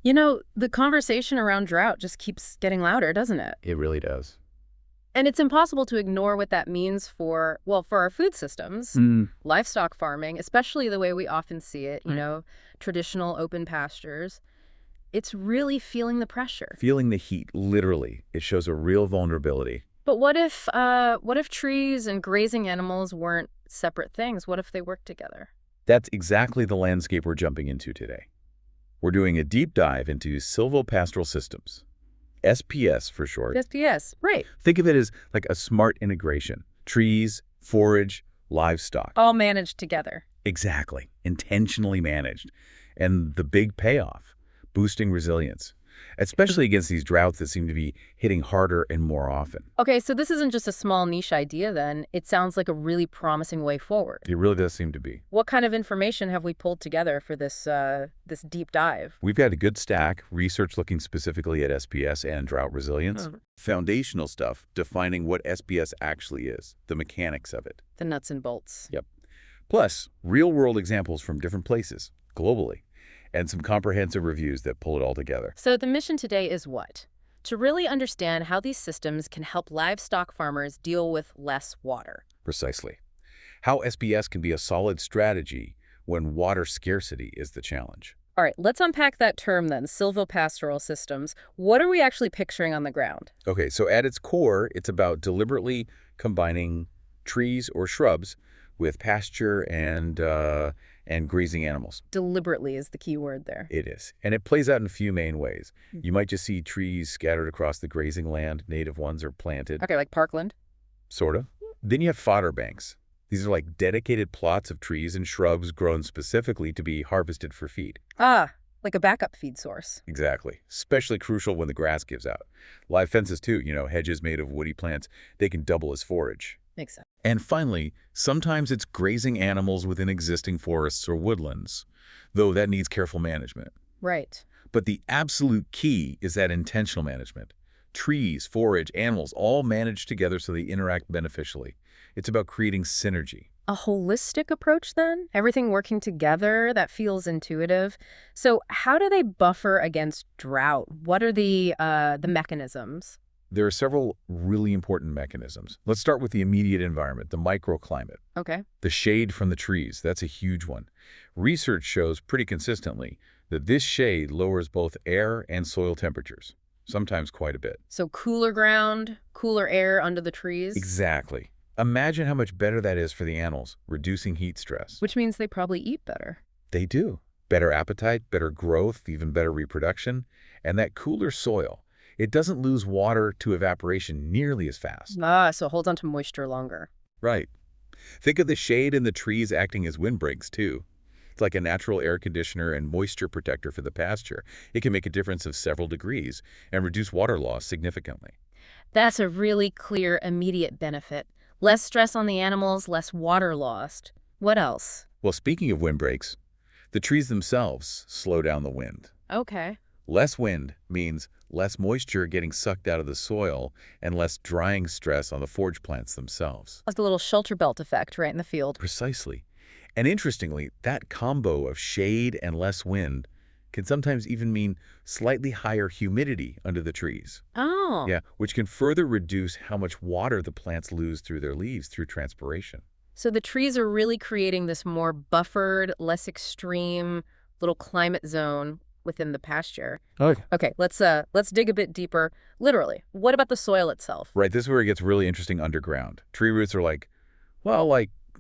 You know, the conversation around drought just keeps getting louder, doesn't it? It really does. And it's impossible to ignore what that means for, well, for our food systems, Mm, livestock farming, especially the way we often see it, right. traditional open pastures. It's really feeling the pressure. Feeling the heat, literally, it shows a real vulnerability. But what if trees and grazing animals weren't separate things? What if they worked together? That's exactly the landscape we're jumping into today. We're doing a deep dive into silvopastoral systems, SPS for short. SPS, right. Think of it as like a smart integration. Trees, forage, livestock. All managed together. Exactly. Intentionally managed. And the big payoff, boosting resilience, especially against these droughts that seem to be hitting harder and more often. Okay, so this isn't just a small niche idea then. It sounds like a really promising way forward. It really does seem to be. What kind of information have we pulled together for this deep dive? We've got a good stack, research looking specifically at SPS and drought resilience. Hmm. Foundational stuff, defining what SPS actually is, the mechanics of it. The nuts and bolts. Yep. Plus, real-world examples from different places, globally, and some comprehensive reviews that pull it all together. So the mission today is what? To really understand how these systems can help livestock farmers deal with less water. Precisely. How SPS can be a solid strategy when water scarcity is the challenge. All right, let's unpack that term then, silvopastoral systems. What are we actually picturing on the ground? Okay, so at its core, it's about deliberately combining trees or shrubs with pasture and grazing animals. Deliberately is the key word there. It is. And it plays out in a few main ways. Hmm. You might just see trees scattered across the grazing land. Native ones are planted, Okay, like Parkland. sort of. Then you have fodder banks. These are like dedicated plots of trees and shrubs grown specifically to be harvested for feed. Ah, like a backup feed source. Exactly. Especially crucial when the grass gives out. Live fences too, hedges made of woody plants. They can double as forage. Makes sense. And finally, sometimes it's grazing animals within existing forests or woodlands, though that needs careful management. Right. But the absolute key is that intentional management. Trees, forage, animals, all managed together so they interact beneficially. It's about creating synergy. A holistic approach then? Everything working together, that feels intuitive. So how do they buffer against drought? What are the mechanisms? There are several really important mechanisms. Let's start with the immediate environment, the microclimate. Okay. The shade from the trees, that's a huge one. Research shows pretty consistently that this shade lowers both air and soil temperatures, sometimes quite a bit. So cooler ground, cooler air under the trees, Exactly. Imagine how much better that is for the animals, reducing heat stress. which means they probably eat better. They do. Better appetite, better growth, even better reproduction. And that cooler soil, it doesn't lose water to evaporation nearly as fast. Ah, so it holds on to moisture longer. Right. Think of the shade in the trees acting as windbreaks, too. It's like a natural air conditioner and moisture protector for the pasture. It can make a difference of several degrees and reduce water loss significantly. That's a really clear, immediate benefit. Less stress on the animals, less water lost. What else? Well, speaking of windbreaks, the trees themselves slow down the wind. Okay. Less wind means less moisture getting sucked out of the soil and less drying stress on the forage plants themselves. That's the little shelter belt effect right in the field. Precisely. And interestingly, that combo of shade and less wind can sometimes even mean slightly higher humidity under the trees. Oh. Yeah, which can further reduce how much water the plants lose through their leaves through transpiration. So the trees are really creating this more buffered, less extreme little climate zone within the pasture. Okay. Okay, let's dig a bit deeper. Literally, what about the soil itself? Right, this is where it gets really interesting underground. Tree roots are like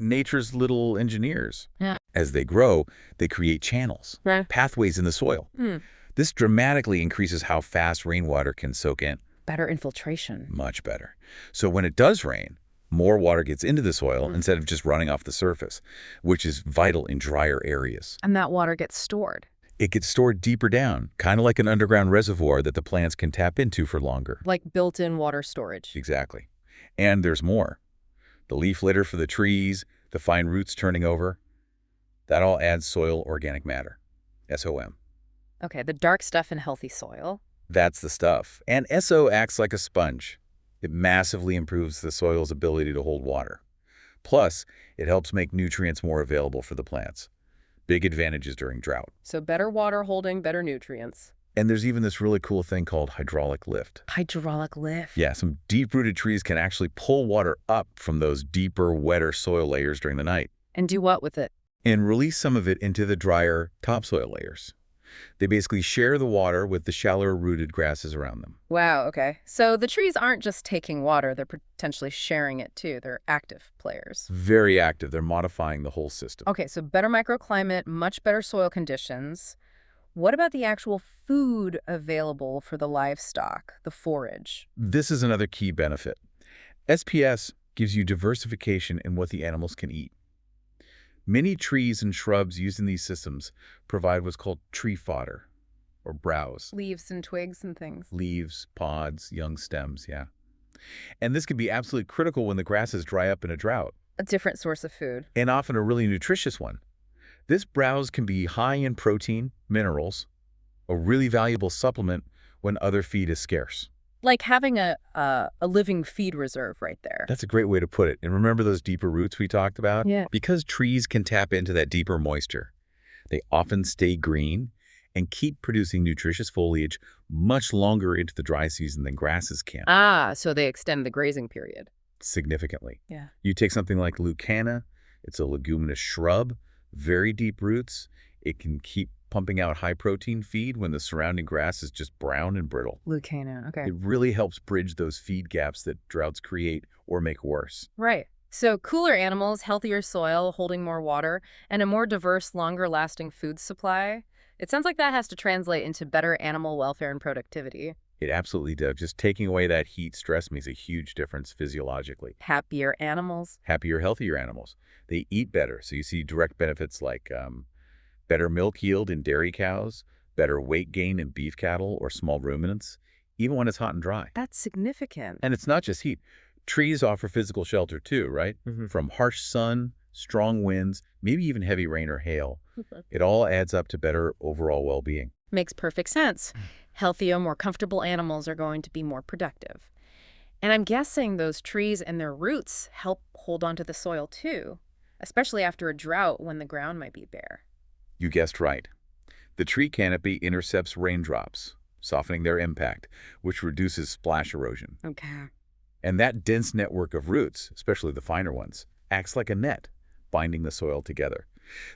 nature's little engineers. Yeah. As they grow, they create channels, Right. pathways in the soil. Hmm. This dramatically increases how fast rainwater can soak in. Better infiltration. Much better. So when it does rain, more water gets into the soil Mm. instead of just running off the surface, which is vital in drier areas. And that water gets stored. It gets stored deeper down, kind of like an underground reservoir that the plants can tap into for longer. Like built-in water storage. Exactly. And there's more. The leaf litter for the trees, the fine roots turning over, that all adds soil organic matter, SOM. Okay, the dark stuff in healthy soil. That's the stuff. And SO acts like a sponge. It massively improves the soil's ability to hold water. Plus, it helps make nutrients more available for the plants. Big advantages during drought. So better water holding, better nutrients. And there's even this really cool thing called hydraulic lift. Hydraulic lift. Yeah, some deep-rooted trees can actually pull water up from those deeper, wetter soil layers during the night And do what with it? and release some of it into the drier topsoil layers. They basically share the water with the shallower rooted grasses around them. Wow, okay. So the trees aren't just taking water, they're potentially sharing it too. They're active players. Very active. They're modifying the whole system. Okay, so better microclimate, much better soil conditions. What about the actual food available for the livestock, the forage? This is another key benefit. SPS gives you diversification in what the animals can eat. Many trees and shrubs used in these systems provide what's called tree fodder, or browse. Leaves and twigs and things. Leaves, pods, young stems, yeah. And this can be absolutely critical when the grasses dry up in a drought, A different source of food. and often a really nutritious one. This browse can be high in protein, minerals, a really valuable supplement when other feed is scarce. Like having a living feed reserve right there. That's a great way to put it. And remember those deeper roots we talked about? Yeah. Because trees can tap into that deeper moisture, they often stay green and keep producing nutritious foliage much longer into the dry season than grasses can, Ah, so they extend the grazing period. significantly. Yeah. You take something like leucaena, it's a leguminous shrub, very deep roots. It can keep pumping out high-protein feed when the surrounding grass is just brown and brittle. Leucaena, okay. It really helps bridge those feed gaps that droughts create or make worse. Right. So cooler animals, healthier soil, holding more water, and a more diverse, longer-lasting food supply. It sounds like that has to translate into better animal welfare and productivity. It absolutely does. Just taking away that heat stress makes a huge difference physiologically. Happier animals. Happier, healthier animals. They eat better. So you see direct benefits like better milk yield in dairy cows, better weight gain in beef cattle or small ruminants, even when it's hot and dry. That's significant. And it's not just heat. Trees offer physical shelter too, right? From harsh sun, strong winds, maybe even heavy rain or hail. It all adds up to better overall well-being. Makes perfect sense. Healthier, more comfortable animals are going to be more productive. And I'm guessing those trees and their roots help hold onto the soil too, especially after a drought when the ground might be bare. You guessed right. The tree canopy intercepts raindrops, softening their impact, which reduces splash erosion. Okay. And that dense network of roots, especially the finer ones, acts like a net, binding the soil together.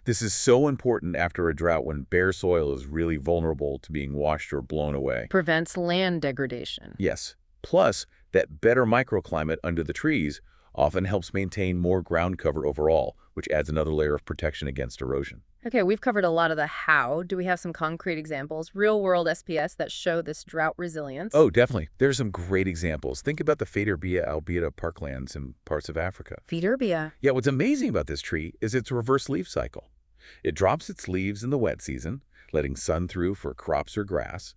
This is so important after a drought when bare soil is really vulnerable to being washed or blown away. Prevents land degradation. Yes. Plus, that better microclimate under the trees often helps maintain more ground cover overall, which adds another layer of protection against erosion. Okay, we've covered a lot of the how. Do we have some concrete examples, real-world SPS that show this drought resilience? Oh, definitely. There's some great examples. Think about the Faderbia albida parklands in parts of Africa. Feederbia. Yeah, what's amazing about this tree is its reverse leaf cycle. It drops its leaves in the wet season, letting sun through for crops or grass,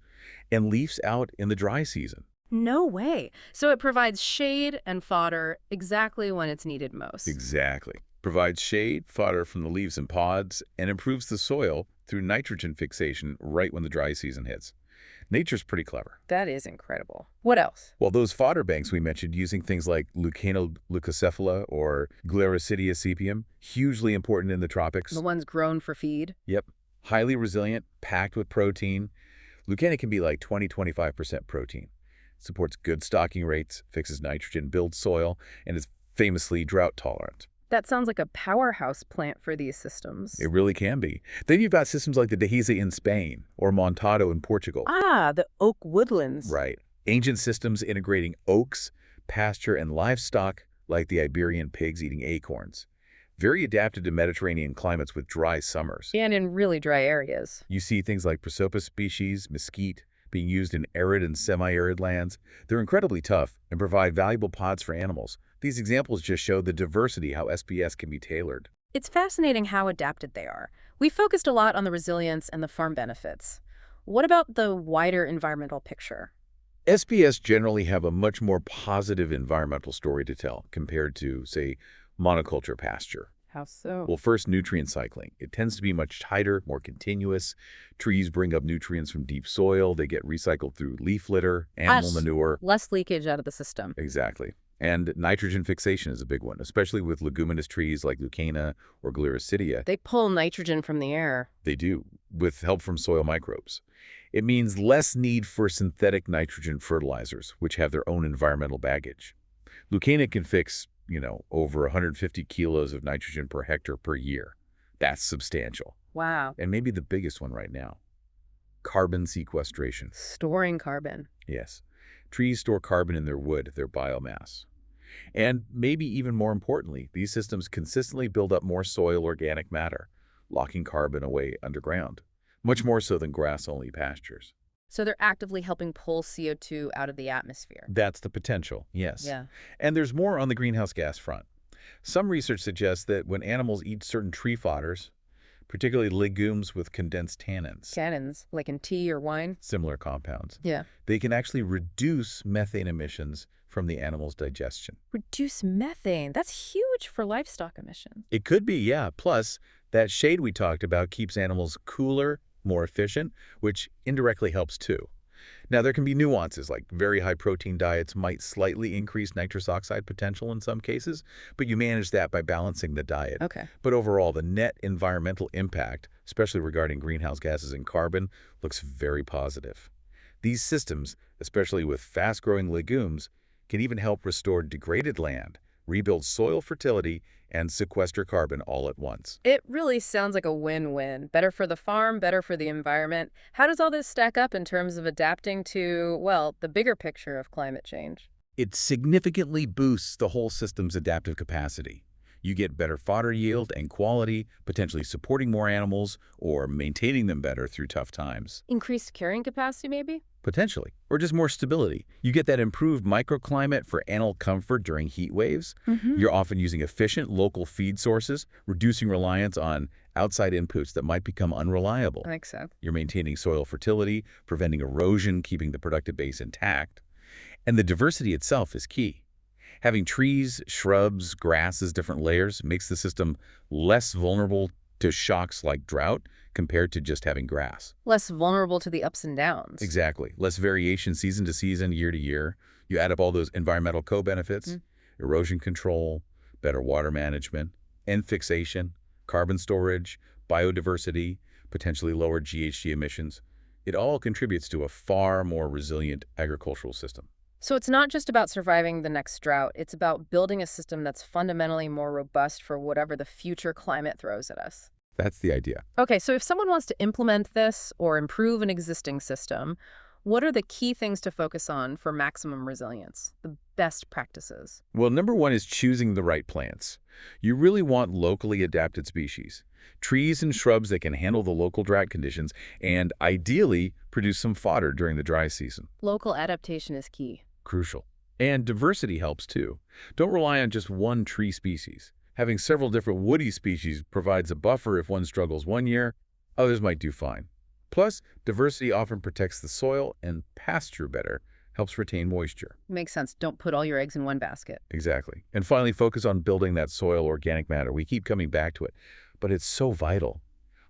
and leaves out in the dry season. No way. So it provides shade and fodder exactly when it's needed most. Exactly. Provides shade, fodder from the leaves and pods, and improves the soil through nitrogen fixation right when the dry season hits. Nature's pretty clever. That is incredible. What else? Well, those fodder banks we mentioned using things like Leucaena leucocephala or Gliricidia sepium, hugely important in the tropics. The ones grown for feed? Yep. Highly resilient, packed with protein. Leucaena can be like 20–25% protein. Supports good stocking rates, fixes nitrogen, builds soil, and is famously drought tolerant. That sounds like a powerhouse plant for these systems. It really can be. Then you've got systems like the Dehesa in Spain or Montado in Portugal. Ah, the oak woodlands. Right. Ancient systems integrating oaks, pasture, and livestock like the Iberian pigs eating acorns. Very adapted to Mediterranean climates with dry summers. And in really dry areas. You see things like prosopis species, mesquite, being used in arid and semi-arid lands. They're incredibly tough and provide valuable pods for animals. These examples just show the diversity how SPS can be tailored. It's fascinating how adapted they are. We focused a lot on the resilience and the farm benefits. What about the wider environmental picture? SPS generally have a much more positive environmental story to tell compared to, say, monoculture pasture. How so? Well, first, nutrient cycling. It tends to be much tighter, more continuous. Trees bring up nutrients from deep soil. They get recycled through leaf litter, animal manure. Less leakage out of the system. Exactly. And nitrogen fixation is a big one, especially with leguminous trees like Leucaena or Gliricidia. They pull nitrogen from the air. They do, with help from soil microbes. It means less need for synthetic nitrogen fertilizers, which have their own environmental baggage. Leucaena can fix, over 150 kilos of nitrogen per hectare per year. That's substantial. Wow. And maybe the biggest one right now, carbon sequestration. Storing carbon. Yes. Trees store carbon in their wood, their biomass. And maybe even more importantly, these systems consistently build up more soil organic matter, locking carbon away underground, much more so than grass-only pastures. So they're actively helping pull CO2 out of the atmosphere. That's the potential, yes. Yeah. And there's more on the greenhouse gas front. Some research suggests that when animals eat certain tree fodders, particularly legumes with condensed tannins, Tannins, like in tea or wine? similar compounds, Yeah. they can actually reduce methane emissions from the animal's digestion. Reduce methane. That's huge for livestock emissions. It could be, yeah. Plus, that shade we talked about keeps animals cooler, more efficient, which indirectly helps too. Now, there can be nuances, like very high protein diets might slightly increase nitrous oxide potential in some cases, but you manage that by balancing the diet. Okay. But overall, the net environmental impact, especially regarding greenhouse gases and carbon, looks very positive. These systems, especially with fast-growing legumes, can even help restore degraded land, rebuild soil fertility, and sequester carbon all at once. It really sounds like a win-win. Better for the farm, better for the environment. How does all this stack up in terms of adapting to, well, the bigger picture of climate change? It significantly boosts the whole system's adaptive capacity. You get better fodder yield and quality, potentially supporting more animals or maintaining them better through tough times. Increased carrying capacity, maybe? Potentially. Or just more stability. You get that improved microclimate for animal comfort during heat waves. You're often using efficient local feed sources, reducing reliance on outside inputs that might become unreliable. I think so. You're maintaining soil fertility, preventing erosion, keeping the productive base intact. And the diversity itself is key. Having trees, shrubs, grasses, different layers makes the system less vulnerable to shocks like drought compared to just having grass. Less vulnerable to the ups and downs. Exactly. Less variation season to season, year to year. You add up all those environmental co-benefits, erosion control, better water management, N fixation, carbon storage, biodiversity, potentially lower GHG emissions. It all contributes to a far more resilient agricultural system. So it's not just about surviving the next drought. It's about building a system that's fundamentally more robust for whatever the future climate throws at us. That's the idea. Okay, so if someone wants to implement this or improve an existing system, what are the key things to focus on for maximum resilience, the best practices? Well, number one is choosing the right plants. You really want locally adapted species, trees and shrubs that can handle the local drought conditions and ideally produce some fodder during the dry season. Local adaptation is key. Crucial. And diversity helps too. Don't rely on just one tree species. Having several different woody species provides a buffer if one struggles one year, others might do fine. Plus, diversity often protects the soil and pasture better, helps retain moisture. Makes sense. Don't put all your eggs in one basket. Exactly. And finally, focus on building that soil organic matter. We keep coming back to it, but it's so vital.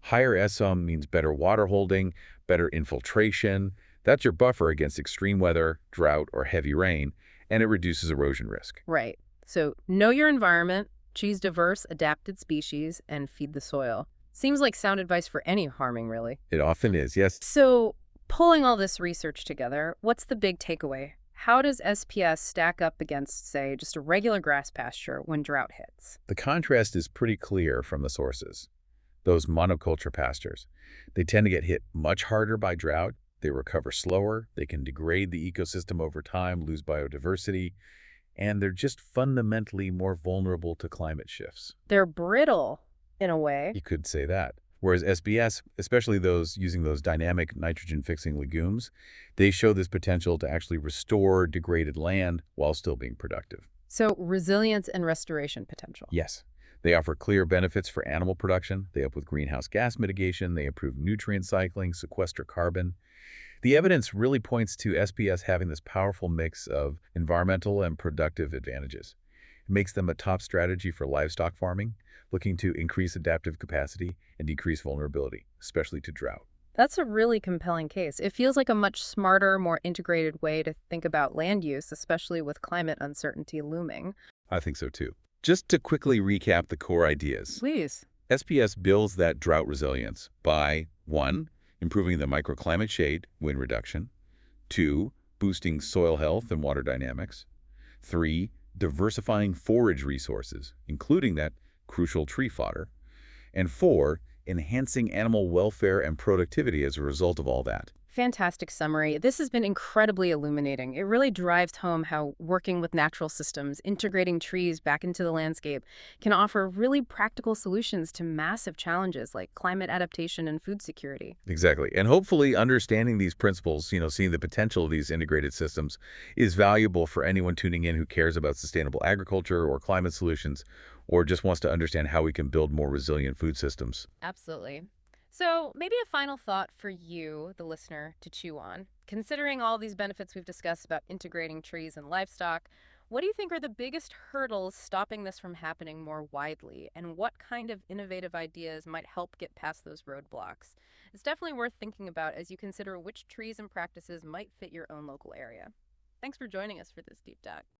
Higher SM means better water holding, better infiltration. That's your buffer against extreme weather, drought, or heavy rain, and it reduces erosion risk. Right. So know your environment, choose diverse, adapted species, and feed the soil. Seems like sound advice for any farming, really. It often is, yes. So pulling all this research together, what's the big takeaway? How does SPS stack up against, say, just a regular grass pasture when drought hits? The contrast is pretty clear from the sources. Those monoculture pastures, they tend to get hit much harder by drought. They recover slower, they can degrade the ecosystem over time, lose biodiversity, and they're just fundamentally more vulnerable to climate shifts. They're brittle, in a way. You could say that. Whereas SBS, especially those using those dynamic nitrogen-fixing legumes, they show this potential to actually restore degraded land while still being productive. So resilience and restoration potential. Yes. They offer clear benefits for animal production. They help with greenhouse gas mitigation. They improve nutrient cycling, sequester carbon. The evidence really points to SPS having this powerful mix of environmental and productive advantages. It makes them a top strategy for livestock farming, looking to increase adaptive capacity and decrease vulnerability, especially to drought. That's a really compelling case. It feels like a much smarter, more integrated way to think about land use, especially with climate uncertainty looming. I think so too. Just to quickly recap the core ideas. Please. SPS builds that drought resilience by 1. Improving the microclimate shade, wind reduction. 2. Boosting soil health and water dynamics. 3. Diversifying forage resources, including that crucial tree fodder. And 4. Enhancing animal welfare and productivity as a result of all that. Fantastic summary. This has been incredibly illuminating. It really drives home how working with natural systems, integrating trees back into the landscape, can offer really practical solutions to massive challenges like climate adaptation and food security. Exactly. And hopefully understanding these principles, seeing the potential of these integrated systems is valuable for anyone tuning in who cares about sustainable agriculture or climate solutions, or just wants to understand how we can build more resilient food systems. Absolutely. So, maybe a final thought for you, the listener, to chew on. Considering all these benefits we've discussed about integrating trees and livestock, what do you think are the biggest hurdles stopping this from happening more widely? And what kind of innovative ideas might help get past those roadblocks? It's definitely worth thinking about as you consider which trees and practices might fit your own local area. Thanks for joining us for this deep dive.